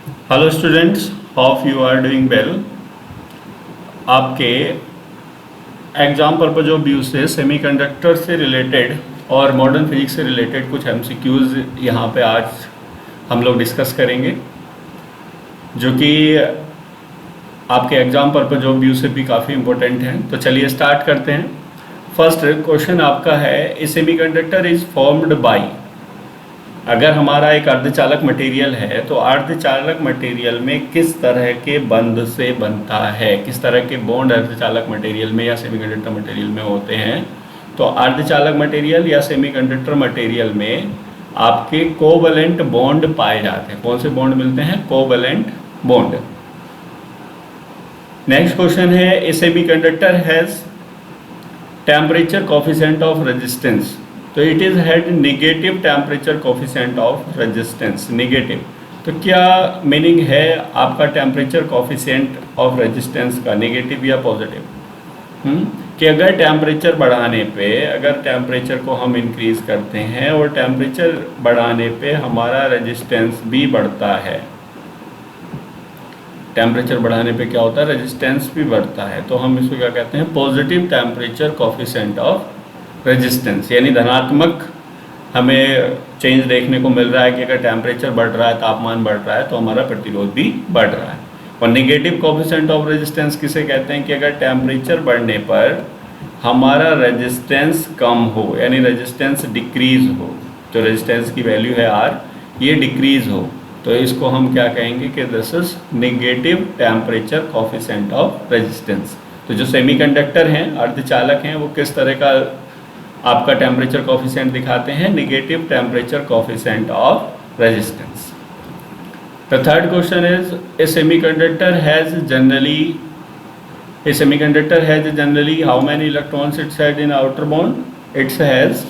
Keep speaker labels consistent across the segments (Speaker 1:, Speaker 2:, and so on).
Speaker 1: Hello students, hope you are doing well. आपके exam purpose of view से semiconductor से related और modern physics से रिलेटेड कुछ एमसीक्यूज़ यहाँ पे आज हम लोग डिस्कस करेंगे, जो कि आपके एग्जाम पर्पज ऑफ व्यू से भी काफ़ी इम्पोर्टेंट हैं। तो चलिए स्टार्ट करते हैं। फर्स्ट क्वेश्चन आपका है, a semiconductor is formed by. अगर हमारा एक अर्धचालक मटेरियल है तो अर्धचालक मटेरियल में किस तरह के बंध से बनता है, किस तरह के बॉन्ड अर्धचालक मटेरियल में या सेमीकंडक्टर मटेरियल में होते हैं। तो अर्धचालक मटेरियल या सेमीकंडक्टर मटेरियल में आपके कोवलेंट बॉन्ड पाए जाते हैं। कौन से बॉन्ड मिलते हैं? Covalent bond. नेक्स्ट क्वेश्चन है, a semiconductor has temperature coefficient of resistance. तो it is had negative temperature coefficient of resistance. Negative तो क्या मीनिंग है आपका टेम्परेचर कोफिशिएंट ऑफ रेजिस्टेंस का, नेगेटिव या पॉजिटिव? कि अगर टेम्परेचर बढ़ाने पे, अगर टेम्परेचर को हम इंक्रीज़ करते हैं और टेम्परेचर बढ़ाने पे हमारा रेजिस्टेंस भी बढ़ता है। टेम्परेचर बढ़ाने पे क्या होता है? रेजिस्टेंस भी बढ़ता है। तो हम इसको क्या कहते हैं? Positive temperature coefficient of resistance. यानी धनात्मक हमें चेंज देखने को मिल रहा है कि अगर टेम्परेचर बढ़ रहा है, तापमान बढ़ रहा है, तो हमारा प्रतिरोध भी बढ़ रहा है। और नेगेटिव कोफिशिएंट ऑफ रेजिस्टेंस किसे कहते हैं? कि अगर टेम्परेचर बढ़ने पर हमारा रेजिस्टेंस कम हो, यानी रेजिस्टेंस डिक्रीज हो, जो रेजिस्टेंस की वैल्यू है R, ये डिक्रीज हो, तो इसको हम क्या कहेंगे कि this is negative temperature coefficient of resistance. तो जो सेमीकंडक्टर हैं, अर्धचालक हैं, वो किस तरह का आपका टेम्परेचर कोफिशिएंट दिखाते हैं? Negative temperature coefficient of resistance. The third question is, A semiconductor has generally how many electrons it's had in outer bond? It's has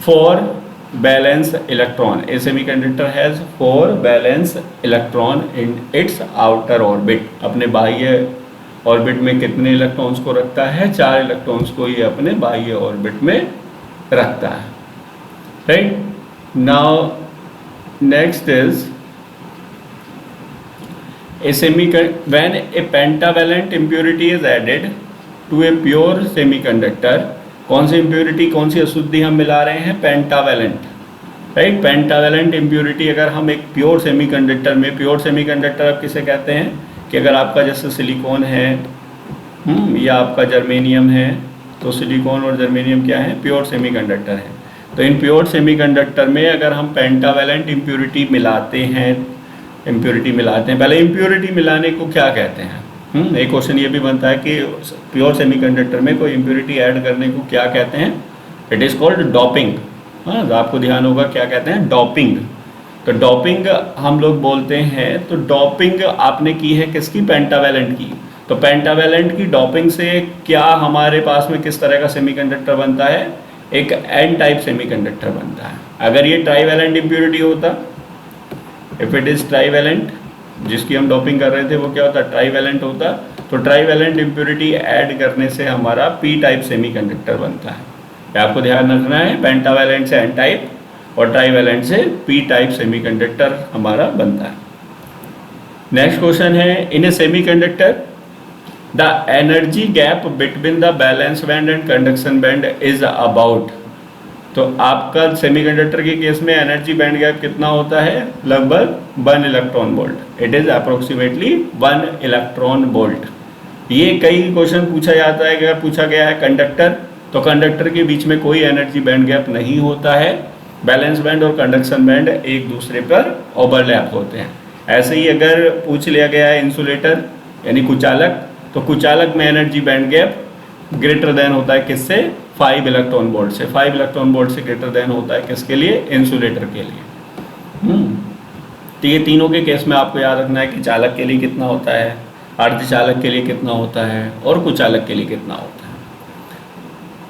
Speaker 1: 4 balance electron. A semiconductor has 4 balance electron in its outer orbit. अपने बाह्य orbit में कितने electrons को रखता है? 4 electrons को ये अपने बाह्य ऑर्बिट में रखता है। Right now next is, when a pentavalent impurity is added to a pure semiconductor। कौन सी इम्प्योरिटी, कौन सी अशुद्धि हम मिला रहे हैं? पेंटावेलेंट। राइट, पेंटावेलेंट इम्प्योरिटी अगर हम एक प्योर सेमीकंडक्टर में, प्योर सेमीकंडक्टर आप किसे कहते हैं? कि अगर आपका जैसे सिलिकॉन है या आपका जर्मेनियम है, तो सिलिकॉन और जर्मेनियम क्या है? प्योर सेमीकंडक्टर है। तो इन प्योर सेमीकंडक्टर में अगर हम पेंटावेलेंट इम्प्योरिटी मिलाते हैं, पहले इम्प्योरिटी मिलाने को क्या कहते हैं? एक क्वेश्चन ये भी बनता है कि प्योर सेमीकंडक्टर में कोई इम्प्योरिटी ऐड करने को क्या कहते हैं? It is called doping. हाँ, आपको ध्यान होगा क्या कहते हैं? डॉपिंग। तो डॉपिंग हम लोग बोलते हैं। तो डॉपिंग आपने की है किसकी? पेंटावेलेंट की। तो पेंटावेलेंट की डॉपिंग से क्या हमारे पास में किस तरह का सेमीकंडक्टर बनता है? एक एन टाइप सेमीकंडक्टर बनता है। अगर ये ट्राईवेलेंट इम्प्योरिटी होता, इफ इट इज ट्राईवेलेंट, जिसकी हम डॉपिंग कर रहे थे, वो क्या होता? ट्राईवेलेंट होता। तो ट्राईवेलेंट इम्प्योरिटी ऐड करने से हमारा पी टाइप सेमीकंडक्टर बनता है। आपको ध्यान रखना है, पेंटावेलेंट से एन टाइप और ट्राईवेलेंट से पी टाइप सेमीकंडक्टर हमारा बनता है। नेक्स्ट क्वेश्चन है, in a semiconductor the energy gap between the valence band and conduction band is about. तो आपका सेमीकंडक्टर के केस में एनर्जी बैंड गैप कितना होता है? लगभग 1 electron volt. It is approximately 1 electron volt. ये कई क्वेश्चन पूछा जाता है कि अगर पूछा गया है कंडक्टर, तो कंडक्टर के बीच में कोई एनर्जी बैंड गैप नहीं होता है। बैलेंस बैंड और कंडक्शन बैंड एक दूसरे पर ओवरलैप होते हैं। ऐसे ही अगर पूछ लिया गया है इंसुलेटर यानी कुचालक, तो कुचालक में energy band gap greater than होता है किससे? 5 इलेक्ट्रॉन वोल्ट से। 5 इलेक्ट्रॉन वोल्ट से ग्रेटर देन होता है किसके लिए? इंसुलेटर के लिए। तो ये तीनों के केस में आपको याद रखना है कि चालक के लिए कितना होता है, अर्धचालक के लिए कितना होता है और कुचालक के लिए कितना होता है।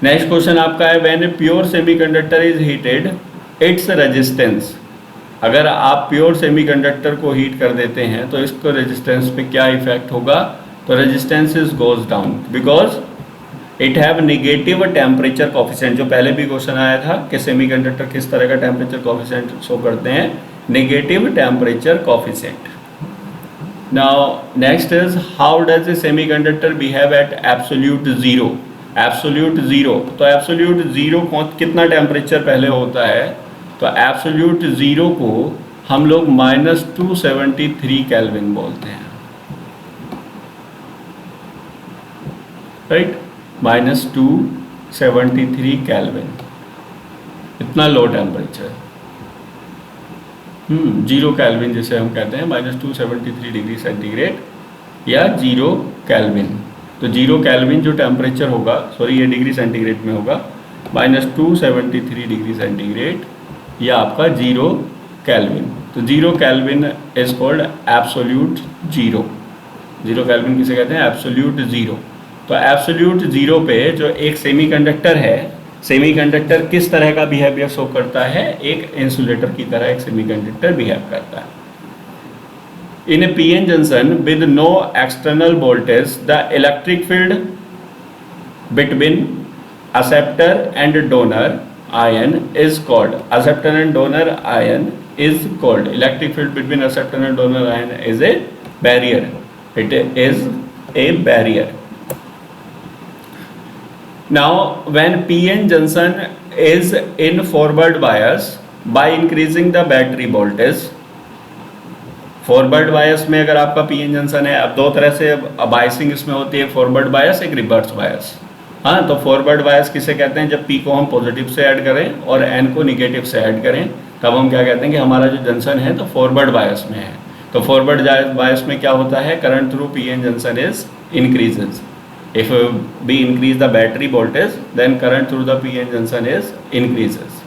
Speaker 1: नेक्स्ट क्वेश्चन आपका है, when a pure semiconductor is heated its resistance. अगर आप प्योर सेमीकंडक्टर को हीट कर देते हैं तो इसको रेजिस्टेंस पे क्या इफेक्ट होगा? तो resistance is goes down because it have negative temperature coefficient. जो पहले भी क्वेश्चन आया था कि सेमीकंडक्टर किस तरह का टेम्परेचर कोफिशिएंट शो करते हैं? Negative temperature coefficient. Now next is how does a semiconductor behave at absolute zero? Absolute zero, तो absolute zero कितना टेम्परेचर पहले होता है? तो absolute zero को हम लोग -273 केल्विन बोलते हैं, राइट? -273 केल्विन, इतना लो टेम्परेचर, जीरो केल्विन जिसे हम कहते हैं, -273 डिग्री सेंटीग्रेड या जीरो केल्विन। तो जीरो केल्विन जो टेम्परेचर होगा, सॉरी ये डिग्री सेंटीग्रेड में होगा, -273 डिग्री सेंटीग्रेड या आपका जीरो केल्विन। तो zero kelvin is called absolute zero. Zero kelvin किसे कहते हैं? Absolute zero. तो एब्सोल्यूट जीरो पे जो एक सेमीकंडक्टर है, सेमीकंडक्टर किस तरह का बिहेवियर शो करता है? एक इंसुलेटर की तरह एक सेमीकंडक्टर बिहेव करता है। In a PN junction with no external voltage the electric field between acceptor and donor ion is called, acceptor and donor ion is called, electric field between acceptor and donor ion is a barrier, it is a barrier. Now when PN junction is in forward bias, by increasing the battery voltage, forward bias में अगर आपका PN junction है, अब दो तरह से biasing इसमें होती है, फॉरवर्ड बायस, एक रिवर्स बायस। हाँ, तो फॉरवर्ड बायस किसे कहते हैं? जब पी को हम पॉजिटिव से ऐड करें और एन को निगेटिव से ऐड करें, तब हम क्या कहते हैं कि हमारा जो जंक्शन है तो फॉरवर्ड बायस में है। तो फॉरवर्ड बायस में क्या होता है? Current through PN junction is increases. If we increase the battery voltage then current through the PN junction is increases.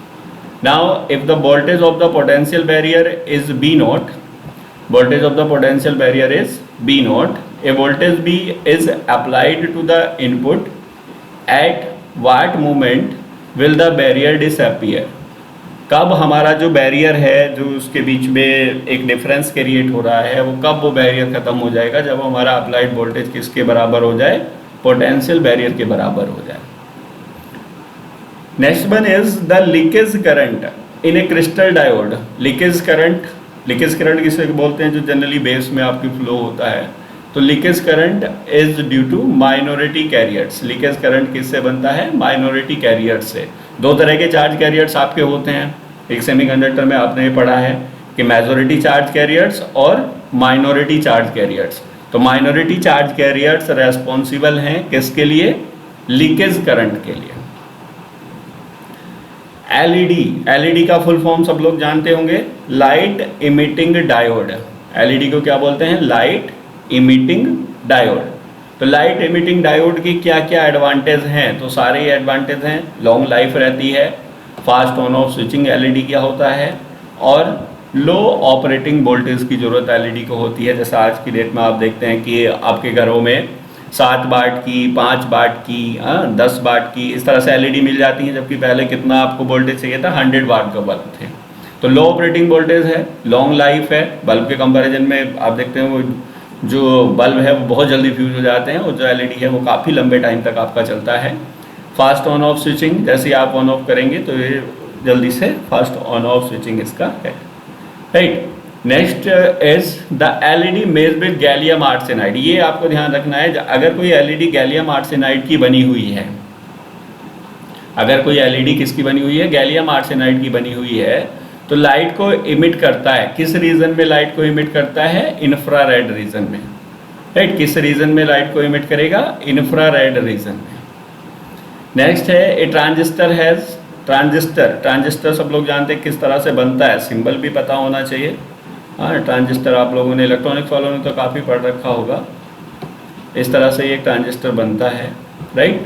Speaker 1: Now if the voltage of the potential barrier is be not, voltage of the potential barrier is B naught, a voltage B is applied to the input, at what moment will the barrier disappear? कब हमारा जो barrier है, जो उसके बीच में एक difference create हो रहा है, वो कब वो बैरियर खत्म हो जाएगा? जब हमारा अप्लाइड वोल्टेज किसके बराबर हो जाए? पोटेंशियल बैरियर के बराबर हो जाए। Next one is the leakage current in A crystal diode. Leakage current किसे बोलते हैं? जो जनरली बेस में आपकी फ्लो होता है। तो leakage current is due to minority carriers. Leakage current किससे बनता है? माइनॉरिटी कैरियर्स से। दो तरह के चार्ज कैरियर्स आपके होते हैं एक सेमीकंडक्टर में, आपने ये पढ़ा है कि मेजॉरिटी चार्ज कैरियर्स और माइनॉरिटी चार्ज कैरियर्स। तो माइनॉरिटी चार्ज कैरियर्स रेस्पॉन्सिबल हैं किसके लिए? लीकेज करंट के लिए। एलईडी का फुल फॉर्म सब लोग जानते होंगे, लाइट इमिटिंग डायोड। एलईडी को क्या बोलते हैं? Light emitting diode. तो लाइट इमिटिंग डायोड की क्या क्या एडवांटेज हैं? तो सारे एडवांटेज हैं। लॉन्ग लाइफ रहती है, fast on off switching LED क्या होता है, और लो ऑपरेटिंग वोल्टेज की ज़रूरत एलईडी को होती है। जैसे आज की डेट में आप देखते हैं कि आपके घरों में 7 वाट की, 5 वाट की, 10 वाट की, इस तरह से एलईडी मिल जाती हैं, जबकि पहले कितना आपको वोल्टेज चाहिए था? 100 वाट का बल्ब थे। तो लो ऑपरेटिंग वोल्टेज है, लॉन्ग लाइफ है। बल्ब के कंपैरिजन में आप देखते हैं वो जो बल्ब है वो बहुत जल्दी फ्यूज हो जाते हैं, और जो एलईडी है वो काफ़ी लंबे टाइम तक आपका चलता है। फास्ट ऑन ऑफ स्विचिंग, जैसे आप ऑन ऑफ करेंगे तो ये जल्दी से फास्ट ऑन ऑफ स्विचिंग इसका है, right. Next is the LED made with gallium arsenide. ये आपको ध्यान रखना है, अगर कोई एलईडी गैलियम आर्सेनाइड की बनी हुई है, अगर कोई एलईडी किसकी बनी हुई है? गैलियम आर्सेनाइड की बनी हुई है, तो लाइट को इमिट करता है। किस रीजन में लाइट को इमिट करता है? इंफ्रारेड रीजन में, राइट। किस रीजन में लाइट को इमिट करेगा? इंफ्रारेड रीजन में। नेक्स्ट है ए ट्रांजिस्टर हैज, ट्रांजिस्टर सब लोग जानते हैं किस तरह से बनता है, सिंबल भी पता होना चाहिए। हाँ, ट्रांजिस्टर आप लोगों ने इलेक्ट्रॉनिक्स वालों ने तो काफ़ी पढ़ रखा होगा। इस तरह से ये ट्रांजिस्टर बनता है, राइट।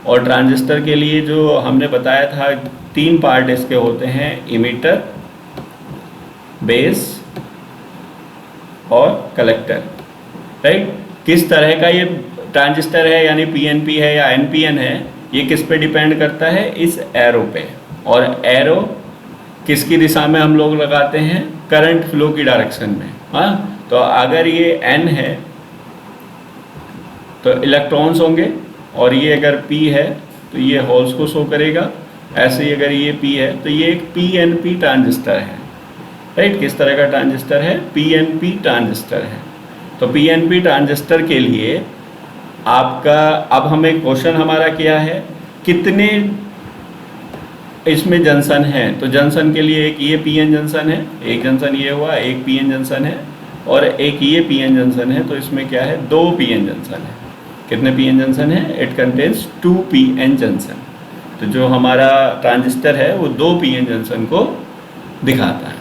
Speaker 1: और ट्रांजिस्टर के लिए जो हमने बताया था 3 पार्ट इसके होते हैं, इमिटर, बेस और कलेक्टर, राइट। किस तरह का ये ट्रांजिस्टर है, यानी पीएनपी है या एनपीएन है, ये किस पे डिपेंड करता है? इस एरो पे। और एरो किसकी दिशा में हम लोग लगाते हैं? करंट फ्लो की डायरेक्शन में। हाँ, तो अगर ये एन है तो इलेक्ट्रॉन्स होंगे, और ये अगर पी है तो ये होल्स को शो करेगा। ऐसे ही अगर ये पी है तो ये एक पीएनपी ट्रांजिस्टर है, राइट। किस तरह का ट्रांजिस्टर है? पीएनपी ट्रांजिस्टर है। तो पीएनपी ट्रांजिस्टर के लिए आपका अब हमें क्वेश्चन हमारा क्या है, कितने इसमें जंक्शन है। तो जंक्शन के लिए एक ये पीएन जंक्शन है, एक जंक्शन ये हुआ, एक पीएन जंक्शन है और एक ये पीएन जंक्शन है। तो इसमें क्या है, 2 पीएन जंक्शन है। कितने पीएन जंक्शन है? It contains 2 PN junction. तो जो हमारा ट्रांजिस्टर है वो 2 पीएन जंक्शन को दिखाता है।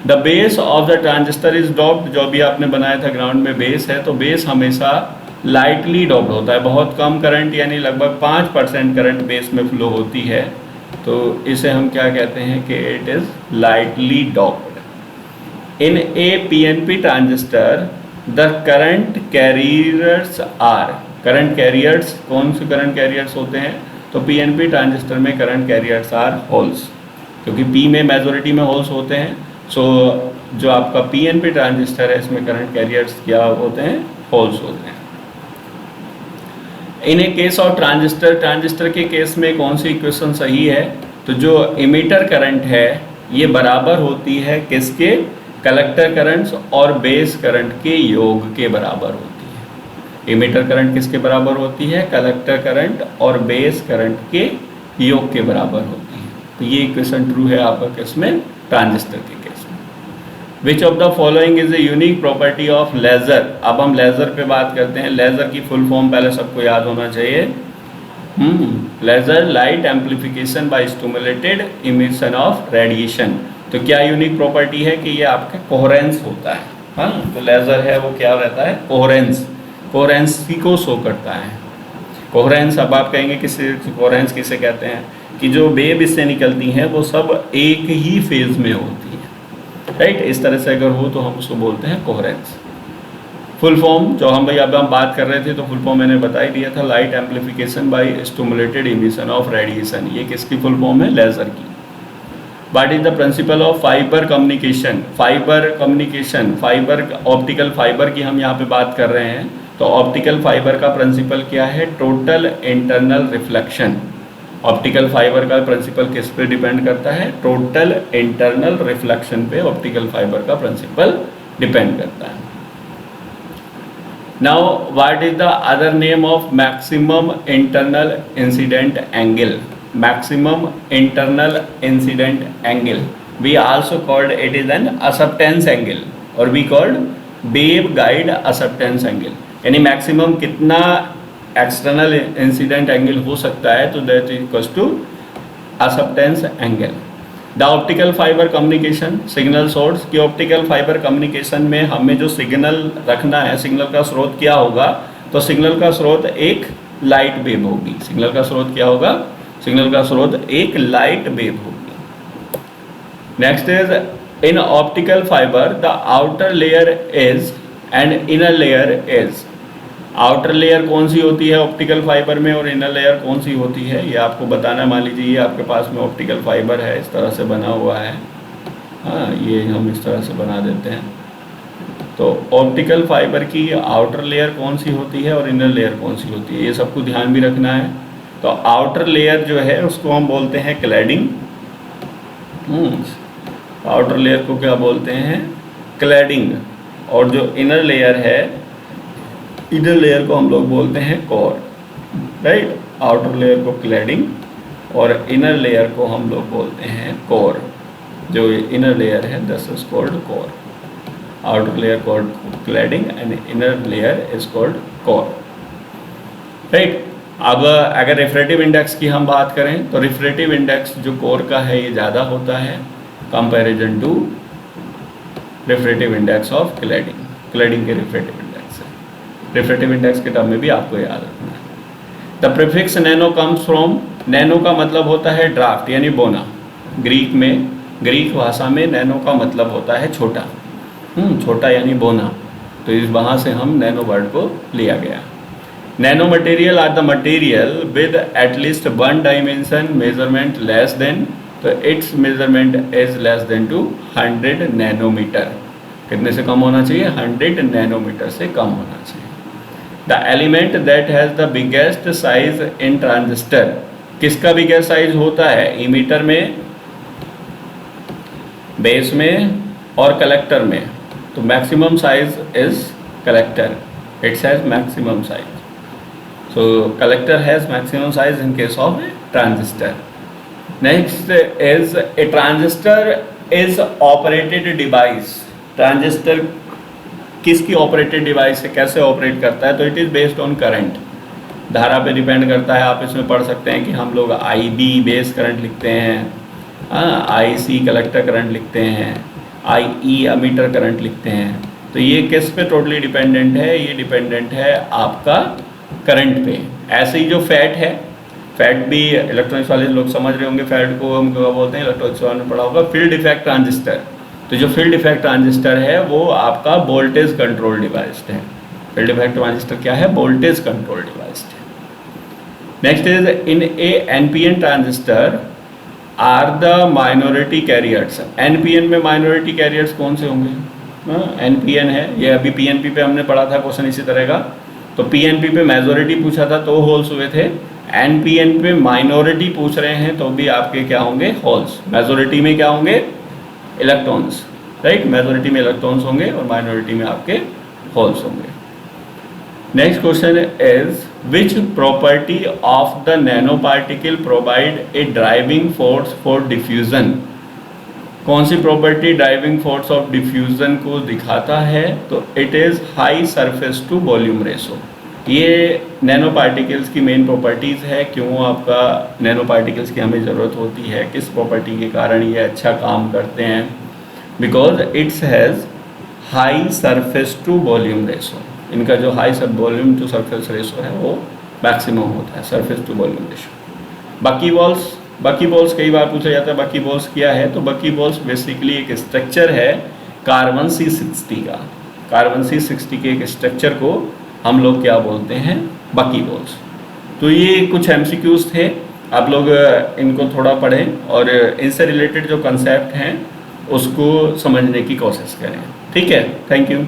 Speaker 1: The base of the transistor is doped, जो भी आपने बनाया था ग्राउंड में बेस है, तो बेस हमेशा लाइटली डॉप्ड होता है। बहुत कम करंट यानी लगभग 5% करंट बेस में फ्लो होती है, तो इसे हम क्या कहते हैं कि it is lightly doped. In a PNP transistor the current carriers are, current carriers कौन से करंट कैरियर्स होते हैं? तो पीएनपी ट्रांजिस्टर में करंट कैरियर्स आर होल्स, क्योंकि पी में मेजॉरिटी में होल्स होते हैं। सो जो आपका पीएनपी ट्रांजिस्टर है इसमें करंट कैरियर्स क्या होते हैं? होल्स होते हैं। इन ए केस ऑफ ट्रांजिस्टर, ट्रांजिस्टर के केस में कौन सी इक्वेशन सही है? तो जो इमीटर करंट है ये बराबर होती है किसके? कलेक्टर करंट्स और बेस करंट के योग के बराबर होती है। इमीटर करंट किसके बराबर होती है? कलेक्टर करंट और बेस करंट के योग के बराबर होती है। तो ये इक्वेशन ट्रू है आपका किसमें? ट्रांजिस्टर के केस में। Which of the following is a unique property of laser. अब हम लेज़र पे बात करते हैं। लेज़र की फुल फॉर्म पहले सबको याद होना चाहिए। Laser light amplification by stimulated emission of radiation. तो क्या यूनिक प्रॉपर्टी है कि ये आपका कोहेरेंस होता है। हाँ, तो लेज़र है वो क्या रहता है? कोहेरेंस, कोहेरेंस को शो करता है। कोहेरेंस, अब आप कहेंगे किसे कोहेरेंस किसे कहते हैं? कि जो वेव इससे निकलती हैं वो सब एक ही फेज में होती है, राइट। इस तरह से अगर हो तो हम उसको बोलते हैं कोहेरेंस। फुल फॉर्म जो हम भाई अब हम बात कर रहे थे, तो फुल फॉर्म मैंने बता ही दिया था, light amplification by stimulated emission of radiation. ये किसकी फुल फॉर्म है? लेज़र की। What is the principle of fibre communication? Fibre communication, fibre optical fibre की हम यहाँ पे बात कर रहे हैं। तो ऑप्टिकल फाइबर का प्रिंसिपल क्या है? Total internal reflection. Optical fibre का प्रिंसिपल किस पे डिपेंड करता है? टोटल इंटरनल रिफ्लेक्शन पे ऑप्टिकल फाइबर का प्रिंसिपल डिपेंड करता है। Now what is the other name of maximum internal incident angle? Maximum internal incident angle we also called it is an acceptance angle, और we called wave guide acceptance angle. यानी maximum कितना external incident angle हो सकता है, तो that is equals to acceptance angle. The optical fibre communication signal source की optical fibre communication में हमें जो सिग्नल रखना है, सिग्नल का स्रोत क्या होगा? तो सिग्नल का स्रोत एक लाइट वेव होगी। सिग्नल का स्रोत क्या होगा? सिग्नल का स्रोत एक लाइट वेव होगी। Next is in optical fibre the outer layer is and inner layer is. Outer layer कौन सी होती है ऑप्टिकल फाइबर में और इनर लेयर कौन सी होती है, ये आपको बताना। मान लीजिए ये आपके पास में ऑप्टिकल फाइबर है, इस तरह से बना हुआ है। हाँ, ये हम इस तरह से बना देते हैं। तो ऑप्टिकल फाइबर की आउटर लेयर कौन सी होती है और इनर लेयर कौन सी होती है, ये सबको ध्यान भी रखना है। तो आउटर लेयर जो है उसको हम बोलते हैं क्लैडिंग। आउटर लेयर को क्या बोलते हैं? क्लैडिंग। और जो इनर लेयर है, इनर लेयर को हम लोग बोलते हैं कोर, राइट। आउटर लेयर को क्लैडिंग और इनर लेयर को हम लोग बोलते हैं कोर। जो इनर लेयर है this is called core. Outer layer called cladding and inner layer is called core, right. अब अगर रिफ्रैक्टिव इंडेक्स की हम बात करें तो रिफ्रैक्टिव इंडेक्स जो कोर का है ये ज़्यादा होता है comparison to refractive index of cladding. Cladding के रिफ्रैक्टिव इंडेक्स है, रिफ्रैक्टिव इंडेक्स के टर्म में भी आपको याद रखना है। The prefix nano comes from, nano का मतलब होता है ड्राफ्ट यानी बोना। ग्रीक में, ग्रीक भाषा में नैनो का मतलब होता है छोटा, छोटा यानी बोना। तो इस वहाँ से हम नैनो वर्ड को लिया गया। Nano material are the material with at least 1 dimension measurement less than, तो it's measurement is less than to 100 nanometre. कितने से कम होना चाहिए? 100 नैनोमीटर से कम होना चाहिए। The element that has the biggest size in transistor, किसका बिगेस्ट साइज होता है? इमीटर में, बेस में और कलेक्टर में। तो maximum size is collector, it has maximum size. So collector has maximum size in case of a transistor. Next is a transistor is operated device. Transistor किसकी operated device है, कैसे operate करता है? तो it is based on current, धारा पे depend करता है। आप इसमें पढ़ सकते हैं कि हम लोग IB बेस करंट लिखते हैं, IC कलेक्टर करंट लिखते हैं, IE अमीटर करंट लिखते हैं। तो ये किस पे टोटली डिपेंडेंट है? ये डिपेंडेंट है आपका करंट पे। ऐसे ही जो फैट है, फैट भी इलेक्ट्रॉनिक्स वाले लोग समझ रहे होंगे, फैट को हम क्या बोलते हैं, इलेक्ट्रॉनिक्स वाले ने पढ़ा होगा, फील्ड इफेक्ट ट्रांजिस्टर। तो जो फील्ड इफेक्ट ट्रांजिस्टर है वो आपका वोल्टेज कंट्रोल डिवाइस है। फील्ड इफेक्ट ट्रांजिस्टर क्या है? वोल्टेज कंट्रोल डिवाइस है। Next is in a NPN transistor are the minority carriers. NPN में माइनॉरिटी कैरियर्स कौन से होंगे? NPN है, ये अभी PNP पे हमने पढ़ा था क्वेश्चन इसी तरह का। तो PNP पे मेजॉरिटी पूछा था तो होल्स हुए थे, NPN पे माइनॉरिटी पूछ रहे हैं तो भी आपके क्या होंगे? होल्स। मेजॉरिटी में क्या होंगे? Electrons, right. मेजॉरिटी में इलेक्ट्रॉन्स होंगे और माइनॉरिटी में आपके होल्स होंगे। Next question is which property of the nano particle provide a driving force for diffusion. कौन सी property driving force of diffusion को दिखाता है? तो it is high surface to volume ratio. ये नैनो पार्टिकल्स की मेन प्रॉपर्टीज़ है। क्यों आपका नैनो पार्टिकल्स की हमें ज़रूरत होती है, किस प्रॉपर्टी के कारण ये अच्छा काम करते हैं? Because it's has high surface to volume ratio. इनका जो high volume to surface ratio है वो मैक्सिमम होता है, सरफेस टू वॉल्यूम रेशो। बाकी बॉल्स कई बार पूछा जाता है बाकी बॉल्स क्या है? तो बाकी बॉल्स बेसिकली एक स्ट्रक्चर है कार्बन C60 का। कार्बन C60 के एक स्ट्रक्चर को हम लोग क्या बोलते हैं? बाकी बॉल्स। तो ये कुछ MCQs थे, आप लोग इनको थोड़ा पढ़ें और इनसे रिलेटेड जो कंसेप्ट हैं उसको समझने की कोशिश करें। ठीक है, थैंक यू।